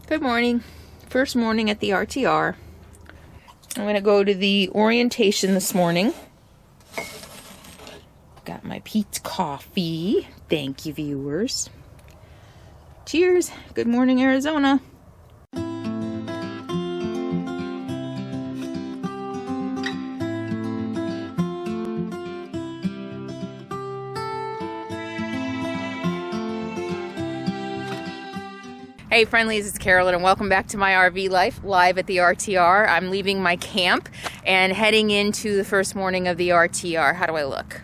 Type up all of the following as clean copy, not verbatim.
Good morning. First morning at the RTR. I'm going to go to the orientation this morning. Got my Pete's coffee. Thank you, viewers. Cheers. Good morning, Arizona. Hey friendlies, it's Carolyn and welcome back to my RV life, live at the RTR. I'm leaving my camp and heading into the first morning of the RTR. How do I look?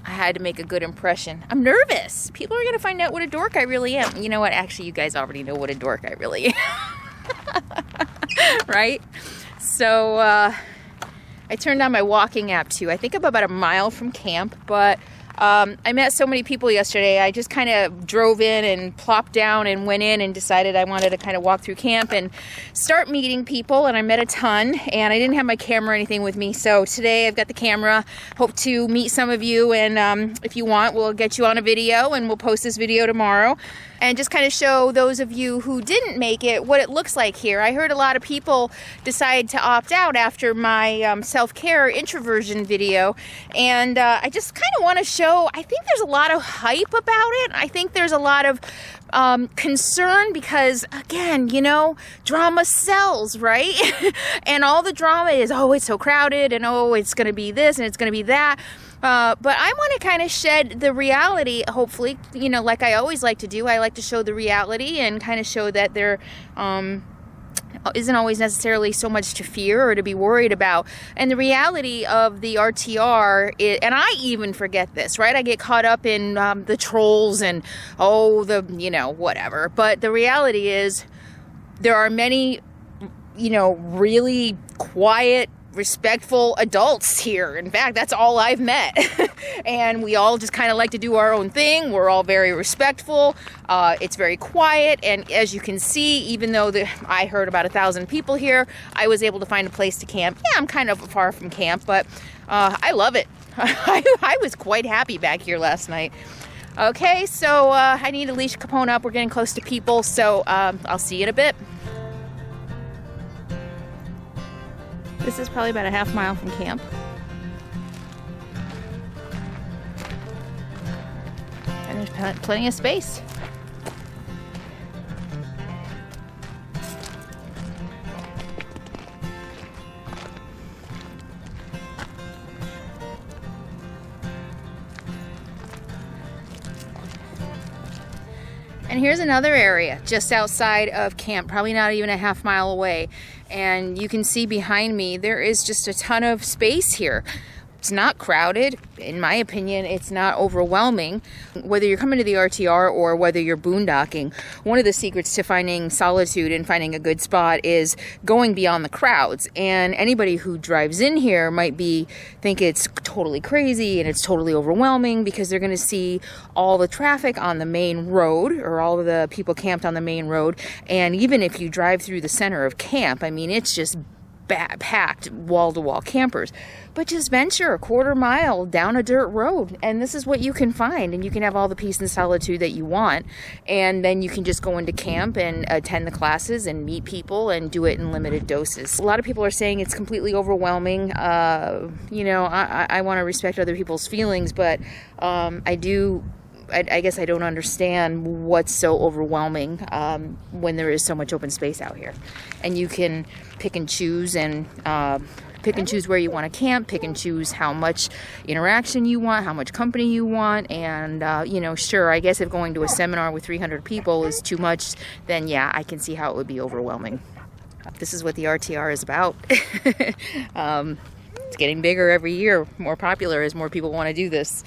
I had to make a good impression. I'm nervous. People are gonna find out what a dork I really am. You know what? Actually, you guys already know what a dork I really am. Right? So, I turned on my walking app too. I think I'm about a mile from camp, but I met so many people yesterday. I just kind of drove in and plopped down and went in and decided I wanted to kind of walk through camp and start meeting people, and I met a ton, and I didn't have my camera or anything with me, so today I've got the camera. Hope to meet some of you, and if you want, we'll get you on a video and we'll post this video tomorrow and just kind of show those of you who didn't make it what it looks like here. I heard a lot of people decide to opt out after my self-care introversion video, and I just kind of want to show, I think there's a lot of hype about it. I think there's a lot of concern because, again, you know, drama sells, right? And all the drama is, oh, it's so crowded, and oh, it's going to be this and it's going to be that. But I want to kind of shed the reality, hopefully, you know, like I always like to do. I like to show the reality and kind of show that there isn't always necessarily so much to fear or to be worried about. And the reality of the RTR, and I even forget this, right? I get caught up in the trolls and, oh, you know, whatever. But the reality is there are many, you know, really quiet, respectful adults here. In fact, that's all I've met. And we all just kind of like to do our own thing. We're all very respectful. It's very quiet. And as you can see, even though I heard about 1,000 people here, I was able to find a place to camp. Yeah, I'm kind of far from camp, but I love it. I was quite happy back here last night. Okay, so I need to leash Capone up. We're getting close to people, so I'll see you in a bit. This is probably about a half mile from camp. And there's plenty of space. And here's another area just outside of camp, probably not even a half mile away. And you can see behind me, there is just a ton of space here. It's not crowded. In my opinion, it's not overwhelming. Whether you're coming to the RTR or whether you're boondocking, one of the secrets to finding solitude and finding a good spot is going beyond the crowds. And anybody who drives in here might think it's totally crazy and it's totally overwhelming because they're going to see all the traffic on the main road or all of the people camped on the main road. And even if you drive through the center of camp, I mean, it's just packed wall-to-wall campers. But just venture a quarter mile down a dirt road and this is what you can find, and you can have all the peace and solitude that you want, and then you can just go into camp and attend the classes and meet people and do it in limited doses. A lot of people are saying it's completely overwhelming. You know, I want to respect other people's feelings, but I guess I don't understand what's so overwhelming when there is so much open space out here. And you can pick and choose where you want to camp, pick and choose how much interaction you want, how much company you want. And, you know, sure, I guess if going to a seminar with 300 people is too much, then yeah, I can see how it would be overwhelming. This is what the RTR is about. It's getting bigger every year, more popular as more people want to do this.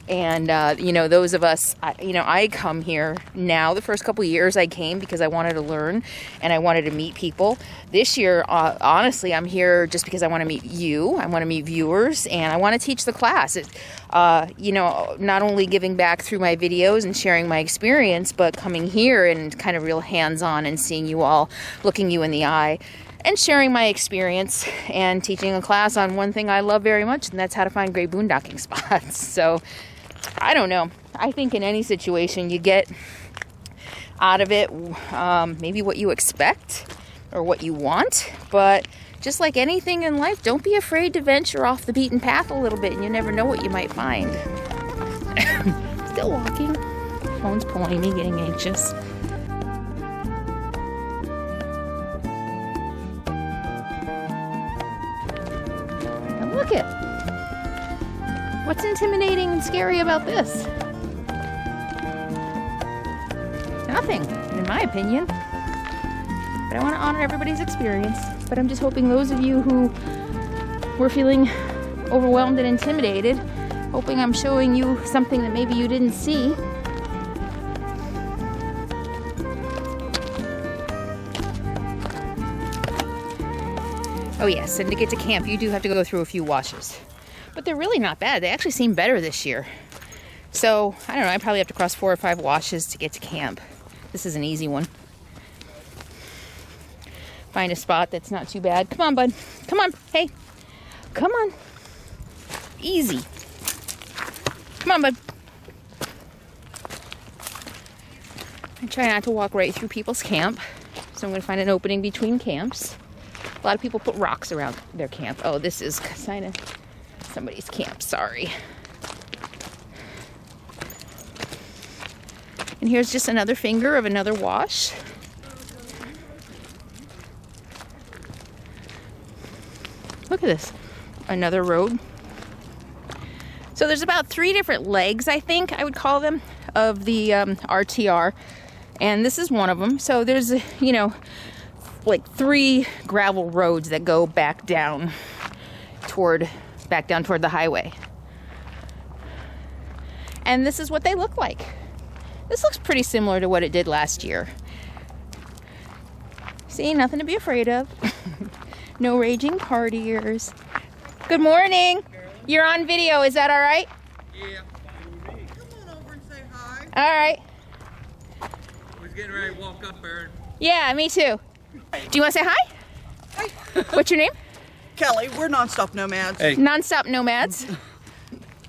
And, you know, those of us, I come here now. The first couple of years I came because I wanted to learn and I wanted to meet people. This year, honestly, I'm here just because I want to meet you. I want to meet viewers and I want to teach the class. You know, not only giving back through my videos and sharing my experience, but coming here and kind of real hands-on and seeing you all, looking you in the eye and sharing my experience and teaching a class on one thing I love very much, and that's how to find great boondocking spots. So I don't know. I think in any situation you get out of it maybe what you expect or what you want, but just like anything in life, don't be afraid to venture off the beaten path a little bit, and you never know what you might find. Still walking. Phone's pulling me, getting anxious. And look it. What's intimidating and scary about this? Nothing, in my opinion. But I want to honor everybody's experience. But I'm just hoping those of you who were feeling overwhelmed and intimidated, hoping I'm showing you something that maybe you didn't see. Oh yes, and to get to camp, you do have to go through a few washes. But they're really not bad. They actually seem better this year. So, I don't know, I probably have to cross 4 or 5 washes to get to camp. This is an easy one. Find a spot that's not too bad. Come on, bud. Come on. Hey. Come on. Easy. Come on, bud. I try not to walk right through people's camp. So I'm going to find an opening between camps. A lot of people put rocks around their camp. Oh, this is kind of somebody's camp. Sorry. And here's just another finger of another wash. Look at this. Another road. So there's about 3 different legs, I think I would call them, of the RTR. And this is one of them. So there's, you know, like 3 gravel roads that go back down toward the highway. And this is what they look like. This looks pretty similar to what it did last year. See, nothing to be afraid of. No raging partiers. Good morning. You're on video, is that all right? Yeah. Come on over and say hi. All right. We're getting ready to walk up there. Yeah, me too. Do you want to say hi? Hi. What's your name? Kelly, we're nonstop nomads. Hey. Nonstop Nomads.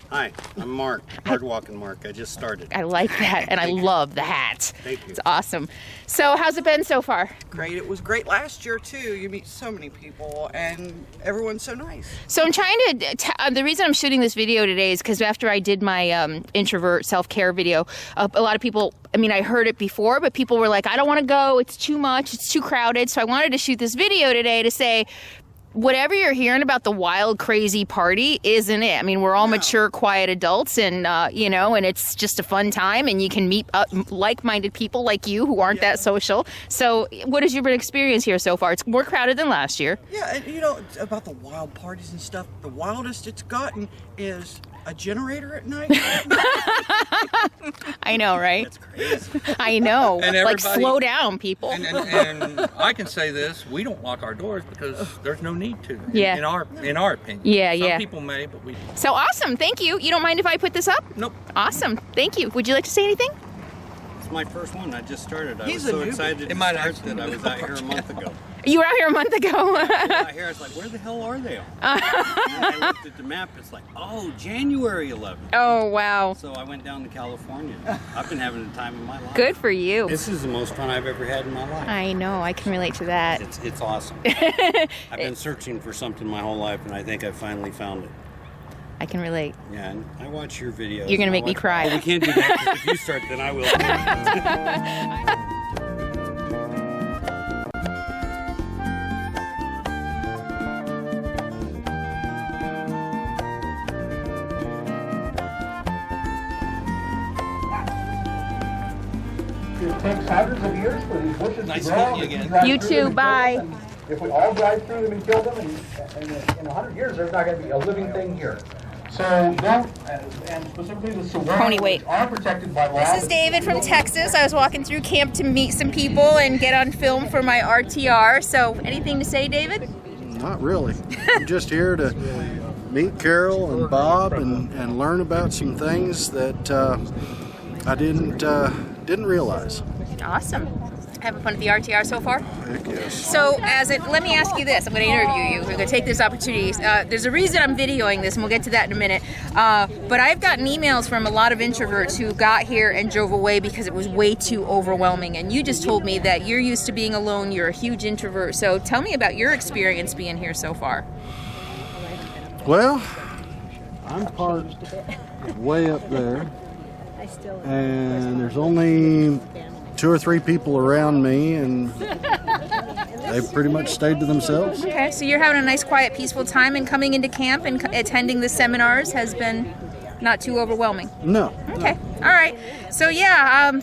Hi, I'm Mark. Hard walking Mark. I just started. I like that, and I love the hat. Thank you. It's awesome. So how's it been so far? Great. It was great last year too. You meet so many people and everyone's so nice. So I'm trying to, the reason I'm shooting this video today is because after I did my introvert self-care video, a lot of people, I mean, I heard it before, but people were like, I don't want to go. It's too much. It's too crowded. So I wanted to shoot this video today to say, whatever you're hearing about the wild, crazy party isn't it. I mean, we're all mature, quiet adults, and, you know, and it's just a fun time, and you can meet like-minded people like you who aren't that social. So what has your experience here so far? It's more crowded than last year. Yeah, and you know, about the wild parties and stuff, the wildest it's gotten is a generator at night. I know, right? That's crazy. I know. And like, everybody- slow down, people. And I can say this: we don't lock our doors because there's no need to. Yeah. In our opinion. Yeah, Some yeah. people may, but we. So awesome. Thank you. You don't mind if I put this up? Nope. Awesome. Thank you. Would you like to say anything? It's my first one. I just started. I He's was a so newbie. excited It to might start actually that I was out here a month ago. You were out here a month ago. Out here, I was like, where the hell are they all? And then I looked at the map. It's like, oh, January 11th. Oh, wow. So I went down to California. I've been having the time of my life. Good for you. This is the most fun I've ever had in my life. I know. I can relate to that. It's awesome. I've been searching for something my whole life, and I think I finally found it. I can relate. Yeah, and I watch your videos. You're gonna and make I me watch- cry. Oh, we can't do that. 'Cause if you start, then I will. It takes hundreds of years for these bushes Nice to grow. meeting you If again. drive You through too, them and kill bye. them, and if we all drive through them and kill them, and in 100 years, there's not going to be a living thing here. So don't, and specifically the saguaro, Pony, wait. which are protected by law. This is David from Texas. I was walking through camp to meet some people and get on film for my RTR. So anything to say, David? Not really. I'm just here to meet Carol and Bob and learn about some things that I didn't realize. Awesome. Having fun at the RTR so far? Heck yes. So, let me ask you this. I'm going to interview you. We're going to take this opportunity. There's a reason I'm videoing this, and we'll get to that in a minute. But I've gotten emails from a lot of introverts who got here and drove away because it was way too overwhelming. And you just told me that you're used to being alone. You're a huge introvert. So tell me about your experience being here so far. Well, I'm parked way up there, and there's only 2 or 3 people around me, and they've pretty much stayed to themselves. Okay, so you're having a nice, quiet, peaceful time, and coming into camp and attending the seminars has been not too overwhelming. No. Okay, all right. So yeah,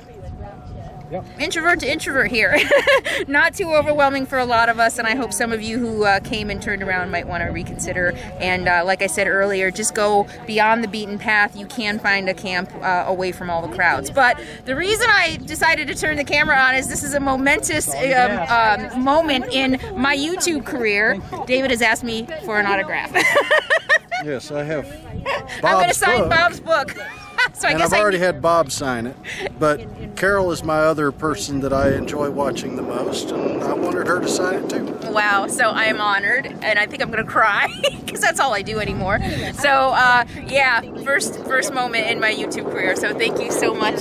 introvert to introvert here. Not too overwhelming for a lot of us, and I hope some of you who came and turned around might want to reconsider. And like I said earlier, just go beyond the beaten path. You can find a camp away from all the crowds. But the reason I decided to turn the camera on is this is a momentous moment in my YouTube career. David has asked me for an autograph. Yes, I have Bob's I'm going to sign book. Bob's book. So I And guess I've already had Bob sign it, but Carol is my other person that I enjoy watching the most, and I wanted her to sign it too. Wow, so I am honored, and I think I'm gonna cry because that's all I do anymore. So yeah, first moment in my YouTube career. So thank you so much.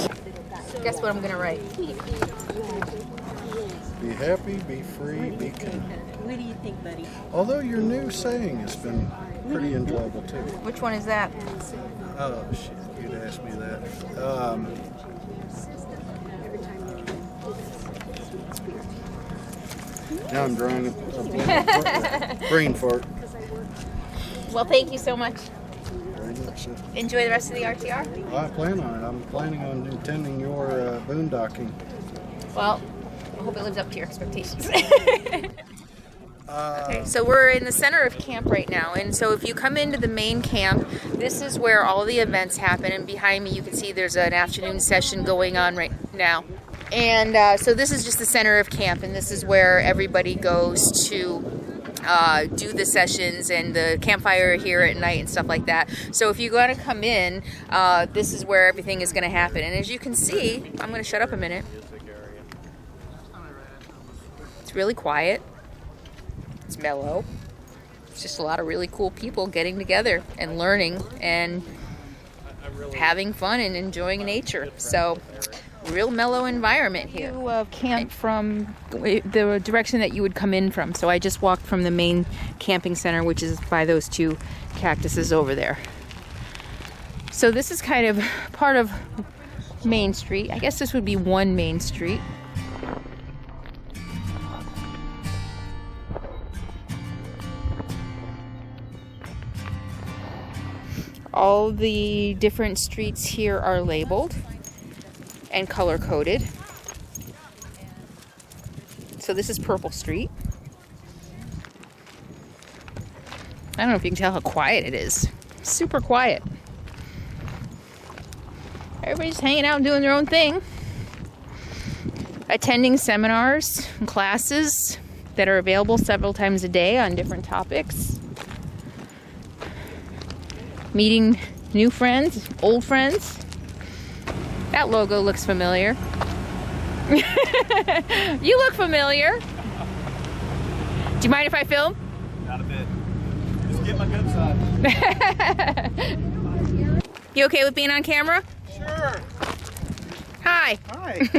Guess what I'm gonna write? Be happy, be free, be kind. What do you think, buddy? Although your new saying has been pretty enjoyable too. Which one is that? Oh shit, you'd ask me that. Now I'm drawing a brain fart. Well, thank you so much. Very much so. Enjoy the rest of the RTR. I plan on it. I'm planning on attending your boondocking. Well, I hope it lives up to your expectations. Okay, so we're in the center of camp right now, and so if you come into the main camp, this is where all the events happen, and behind me you can see there's an afternoon session going on right now. And so this is just the center of camp, and this is where everybody goes to do the sessions and the campfire here at night and stuff like that. So if you're going to come in, this is where everything is going to happen. And as you can see, I'm going to shut up a minute. It's really quiet. It's mellow. It's just a lot of really cool people getting together and learning and having fun and enjoying nature. So, real mellow environment here. You camp from the direction that you would come in from. So I just walked from the main camping center, which is by those 2 cactuses over there. So this is kind of part of Main Street. I guess this would be one Main Street. All the different streets here are labeled and color coded. So this is Purple Street. I don't know if you can tell how quiet it is. Super quiet. Everybody's hanging out and doing their own thing. Attending seminars and classes that are available several times a day on different topics. Meeting new friends, old friends. That logo looks familiar. You look familiar. Do you mind if I film? Not a bit. Just get my good side. You okay with being on camera? Sure. Hi. Hi.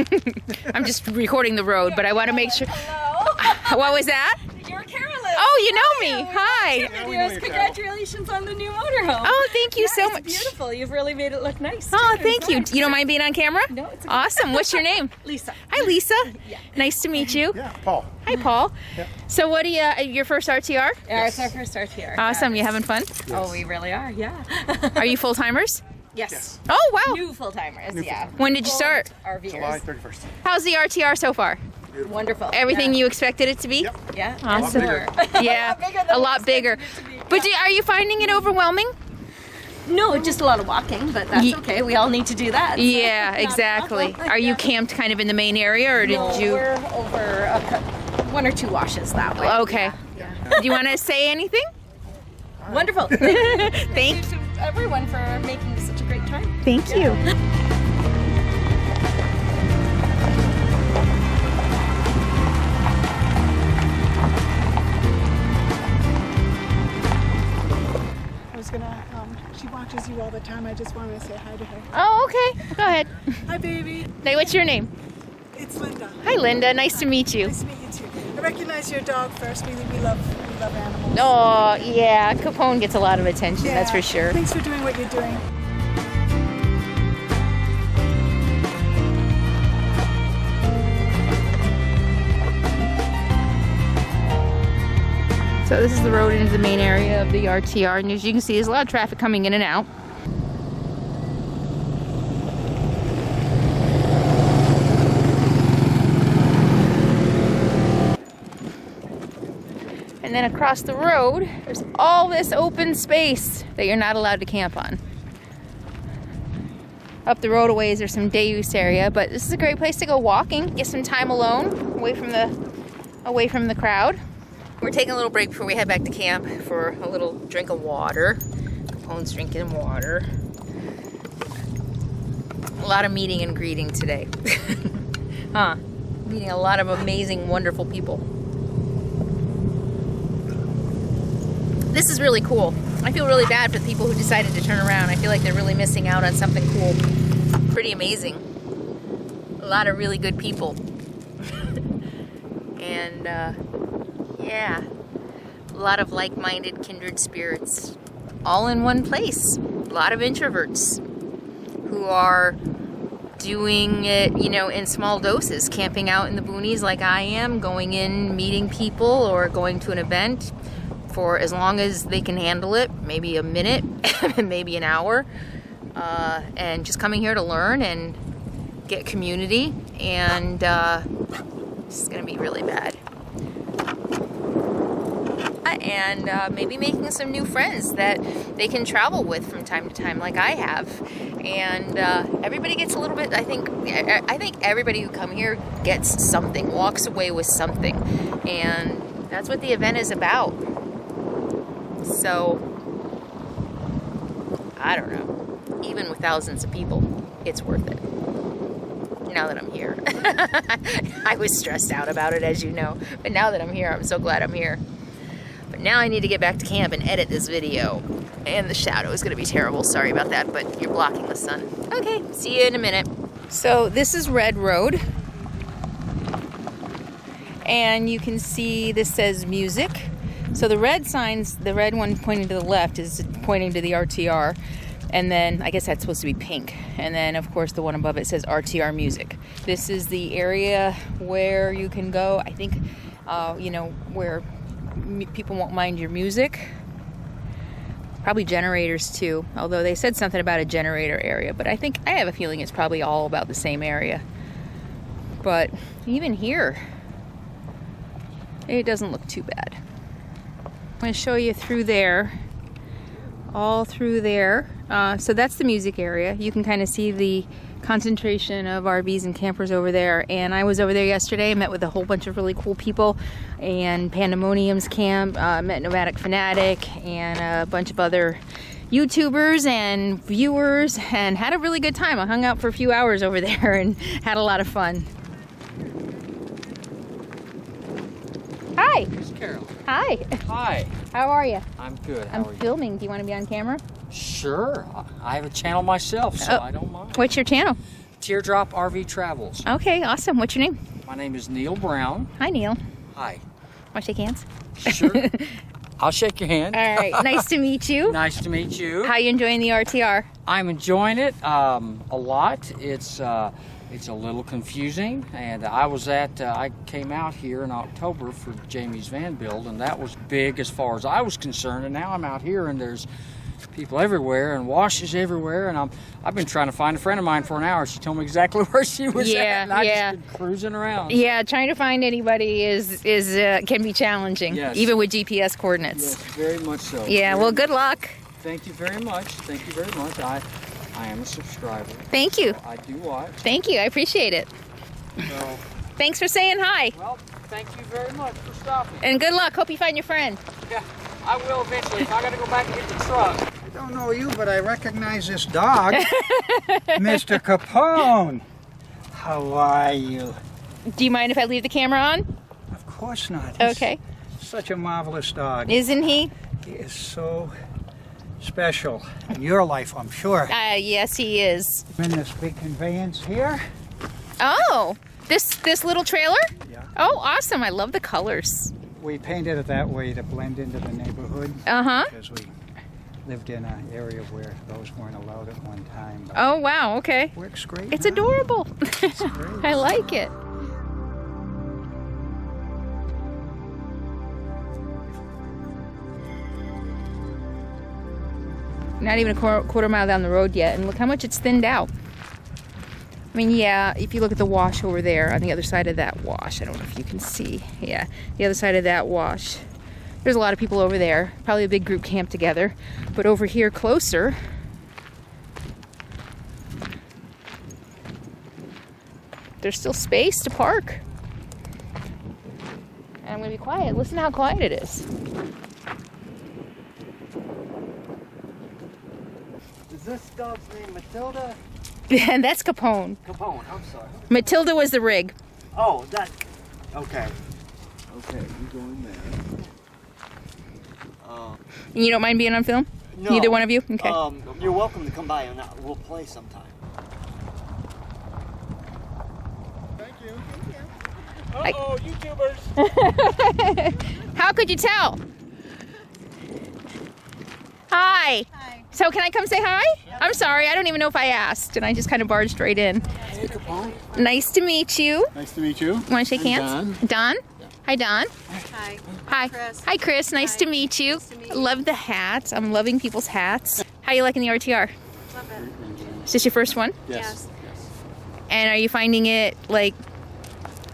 I'm just recording the road, but I want to make sure. What was that? You're Carolyn. Oh, you know me. Hi. Videos. Congratulations on the new motorhome. Oh, thank you so it's much. Beautiful. You've really made it look nice. Oh, too. thank you. Inside. You don't mind being on camera? No, it's okay. Awesome. What's your name? Lisa. Hi, Lisa. Yeah. Nice to meet you. Yeah, Paul. Hi, Paul. So, what do you? Your first RTR? Yeah, it's our first RTR. Awesome. You having fun? Oh, we really are. Yeah. Are you full timers? Yes. Oh, wow. New full timers. Yeah. When did you start? RVers. July 31st. How's the RTR so far? Wonderful. Everything you expected it to be? Yeah. Awesome. More. Yeah, a lot bigger. But are you finding it overwhelming? No, just a lot of walking, but that's okay. We all need to do that. So Yeah, not a exactly. problem. Are you camped kind of in the main area, or did No, you? We're over 1 or 2 washes that way. Okay. Do you want to say anything? Wonderful. Thank to everyone for making this such a great time. you. time. I just wanted to say hi to her. Oh, okay. Go ahead. Hi, baby. Hey, what's your name? It's Linda. Hi, Linda. Nice to meet you. Nice to meet you too. I recognize your dog first. We love animals. Oh, yeah. Capone gets a lot of attention, that's for sure. Thanks for doing what you're doing. So this is the road into the main area of the RTR, and as you can see, there's a lot of traffic coming in and out. And then across the road, there's all this open space that you're not allowed to camp on. Up the road a ways, there's some day use area, but this is a great place to go walking, get some time alone, away from the crowd. We're taking a little break before we head back to camp for a little drink of water. Capone's drinking water. A lot of meeting and greeting today. Huh? Meeting a lot of amazing, wonderful people. This is really cool. I feel really bad for the people who decided to turn around. I feel like they're really missing out on something cool. Pretty amazing. A lot of really good people. And yeah, a lot of like-minded, kindred spirits, all in one place. A lot of introverts who are doing it, you know, in small doses, camping out in the boonies like I am, going in, meeting people, or going to an event for as long as they can handle it, maybe a minute, maybe an hour, and just coming here to learn and get community, and this is gonna be really bad. And maybe making some new friends that they can travel with from time to time, like I have. And everybody gets a little bit. I think everybody who come here gets something, walks away with something, and that's what the event is about. So I don't know. Even with thousands of people, it's worth it. Now that I'm here, I was stressed out about it, as you know. But now that I'm here, I'm so glad I'm here. But now I need to get back to camp and edit this video. And the shadow is going to be terrible. Sorry about that, but you're blocking the sun. Okay, see you in a minute. So this is Red Road. And you can see this says music. So the red signs, the red one pointing to the left is pointing to the RTR. And then I guess that's supposed to be pink. And then of course the one above it says RTR music. This is the area where you can go, I think, you know, where people won't mind your music. Probably generators too, although they said something about a generator area, but I have a feeling it's probably all about the same area. But even here, it doesn't look too bad. I'm going to show you through there, all through there. So that's the music area. You can kind of see the concentration of RVs and campers over there, and I was over there yesterday, met with a whole bunch of really cool people, and Pandemonium's camp, met Nomadic Fanatic and a bunch of other YouTubers and viewers, and had a really good time. I hung out for a few hours over there and had a lot of fun. Hi. Miss Carolyn. Hi. Hi. How are you? I'm good. I'm filming. Do you want to be on camera? Sure. I have a channel myself, so I don't mind. What's your channel? Teardrop RV Travels. Okay, awesome. What's your name? My name is Neil Brown. Hi, Neil. Hi. Want to shake hands? Sure. I'll shake your hand. All right. Nice to meet you. Nice to meet you. How you enjoying the RTR? I'm enjoying it a lot. It's a little confusing, and I came out here in October for Jamie's van build, and that was big as far as I was concerned. And now I'm out here, and there's people everywhere and washes everywhere, and I've been trying to find a friend of mine for an hour. She told me exactly where she was at, and I just been cruising around. Yeah, trying to find anybody is can be challenging, yes, even with GPS coordinates. Yes, very much so. Yeah, well, good luck. Thank you very much. Thank you very much. I am a subscriber. Thank you. So I do watch. Thank you. I appreciate it. So, thanks for saying hi. well, thank you very much for stopping. And good luck. Hope you find your friend. Yeah, I will eventually. If I got to go back and get the truck. I don't know you, but I recognize this dog. Mr. Capone. How are you? Do you mind if I leave the camera on? Of course not. He's okay. such a marvelous dog. Isn't he? He is so special in your life, I'm sure. Yes, he is. In this big conveyance here. Oh, this little trailer? Yeah. Oh, awesome. I love the colors. We painted it that way to blend into the neighborhood. Uh-huh. Because we lived in an area where those weren't allowed at one time. But Oh, wow. Okay. works great. It's now. adorable. It's great. I like it. Not even a quarter mile down the road yet, and look how much it's thinned out. I mean, yeah, if you look at the wash over there on the other side of that wash, I don't know if you can see. Yeah, the other side of that wash. There's a lot of people over there, probably a big group camped together. But over here closer, there's still space to park. And I'm gonna be quiet. Listen to how quiet it is. Is this dog's name Matilda? And that's Capone. Capone, I'm sorry. Matilda was the rig. Oh, that. Okay. Okay, you go in there. And you don't mind being on film? No. Neither one of you? Okay. You're welcome to come by and we'll play sometime. Thank you. Uh-oh, YouTubers. How could you tell? Hi. Hi. So can I come say hi? I'm sorry, I don't even know if I asked, and I just kind of barged right in. Hey, Capone. Nice to meet you. Nice to meet you. Want to shake hands? Don? Hi, Don. Hi. Hi. Chris. Hi, Chris. Nice to meet you. Nice to meet you. Love the hat. I'm loving people's hats. How you liking the RTR? Love it. Is this your first one? Yes. And are you finding it, like,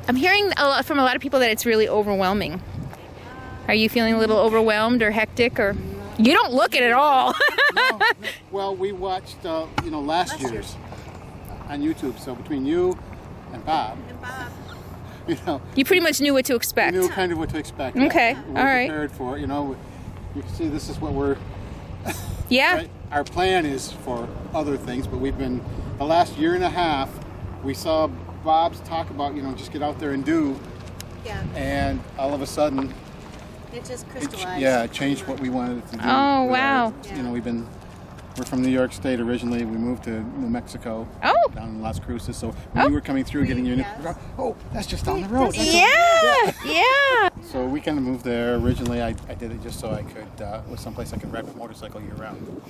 I'm hearing from a lot of people that it's really overwhelming. Are you feeling a little overwhelmed or hectic, or? You don't look it at all. No. Well, we watched, last year's on YouTube. So between you and Bob, You pretty much knew what to expect. we knew kind of what to expect. Okay, We're all right. prepared for it. You can see this is what we're. Yeah. Right? Our plan is for other things, but we've been the last year and a half. We saw Bob's talk about just get out there and do, Yeah. and all of a sudden, It just crystallized. it changed what we wanted it to do. Oh, with wow. We're from New York State originally. We moved to New Mexico. Oh. Down in Las Cruces. So when you were coming through, getting your oh, that's just down the road. That's Yeah. So we kind of moved there. Originally, I did it just so I could, was someplace I could ride my motorcycle year round.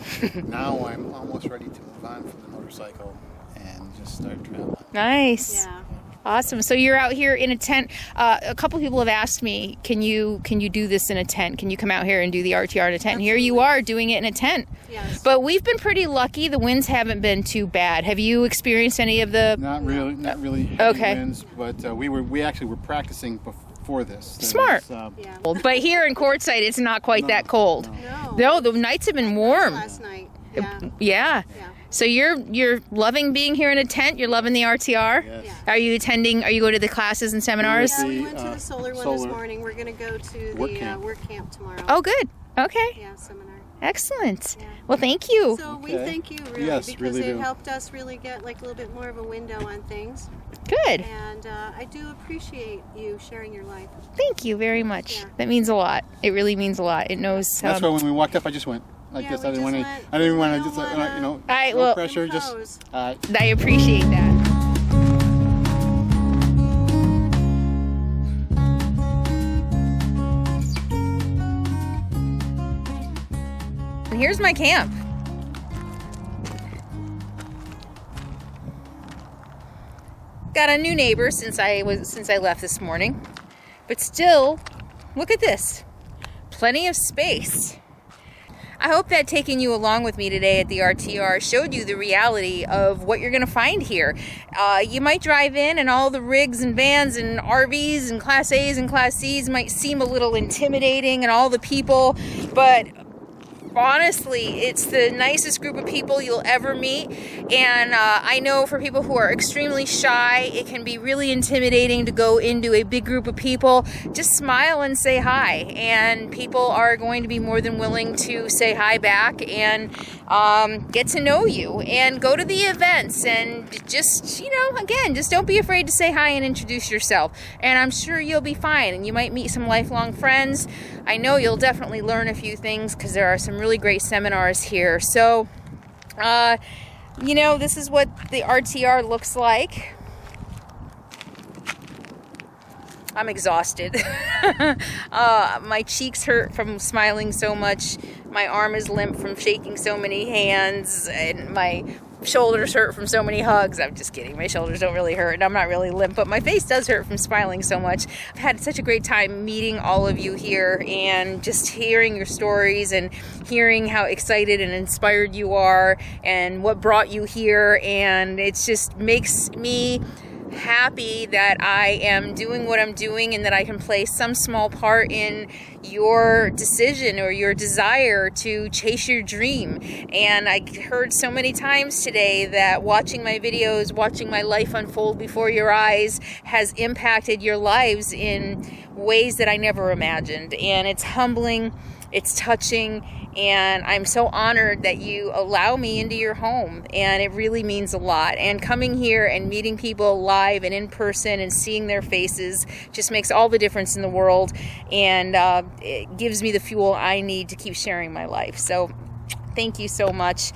Now I'm almost ready to move on from the motorcycle and just start traveling. Nice. Yeah. Awesome. So you're out here in a tent. A couple people have asked me, can you do this in a tent? Can you come out here and do the RTR in a tent? And here you are doing it in a tent. Yes. But we've been pretty lucky. The winds haven't been too bad. Have you experienced any of the? Not really heavy Okay. winds, but we actually were practicing before this. Smart. Yeah. But here in Quartzsite, it's not quite that cold. No, the nights have been warm. Last night. Yeah. Yeah. Yeah. So you're loving being here in a tent. You're loving the RTR. Yes. Are you attending? Are you going to the classes and seminars? Yeah, we went to the solar one this solar morning. We're going to go to the work camp. work camp tomorrow. Oh, good. Okay. Yeah, seminar. Excellent. Yeah. Well, thank you. So we thank you really Yes, because really it do. helped us really get like a little bit more of a window on things. Good. And I do appreciate you sharing your life. Thank you very much. Yeah. That means a lot. It really means a lot. It knows. That's why when we walked up, I just went like Yeah, this. we I didn't want to. just went, I didn't want we to don't just wanna All right, no well- pressure. Just impose. I appreciate that. And here's my camp. Got a new neighbor since I left this morning. But still, look at this. Plenty of space. I hope that taking you along with me today at the RTR showed you the reality of what you're going to find here. You might drive in and all the rigs and vans and RVs and Class A's and Class C's might seem a little intimidating and all the people, but honestly, it's the nicest group of people you'll ever meet. And I know for people who are extremely shy, it can be really intimidating to go into a big group of people. Just smile and say hi, and people are going to be more than willing to say hi back and get to know you and go to the events and just, you know, again, just don't be afraid to say hi and introduce yourself. And I'm sure you'll be fine, and you might meet some lifelong friends. I know you'll definitely learn a few things because there are some really great seminars here. So, you know, this is what the RTR looks like. I'm exhausted. My cheeks hurt from smiling so much. My arm is limp from shaking so many hands, and my shoulders hurt from so many hugs. I'm just kidding. My shoulders don't really hurt, and I'm not really limp, but my face does hurt from smiling so much. I've had such a great time meeting all of you here and just hearing your stories and hearing how excited and inspired you are and what brought you here. And it just makes me happy that I am doing what I'm doing and that I can play some small part in your decision or your desire to chase your dream. And I heard so many times today that watching my videos, watching my life unfold before your eyes has impacted your lives in ways that I never imagined. And it's humbling, it's touching, and I'm so honored that you allow me into your home, and it really means a lot. And coming here and meeting people live and in person and seeing their faces just makes all the difference in the world, and it gives me the fuel I need to keep sharing my life. So thank you so much.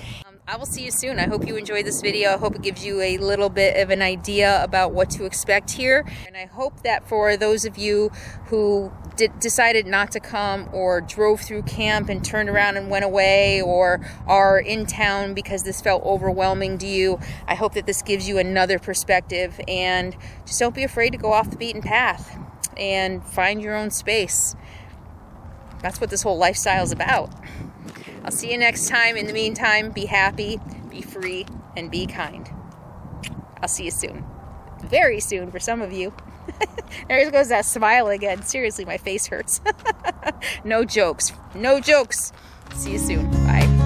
I will see you soon. I hope you enjoyed this video. I hope it gives you a little bit of an idea about what to expect here. And I hope that for those of you who decided not to come, or drove through camp and turned around and went away, or are in town because this felt overwhelming to you, I hope that this gives you another perspective. And just don't be afraid to go off the beaten path and find your own space. That's what this whole lifestyle is about. I'll see you next time. In the meantime, be happy, be free, and be kind. I'll see you soon. Very soon for some of you. There goes that smile again. Seriously, my face hurts. No jokes. No jokes. See you soon. Bye.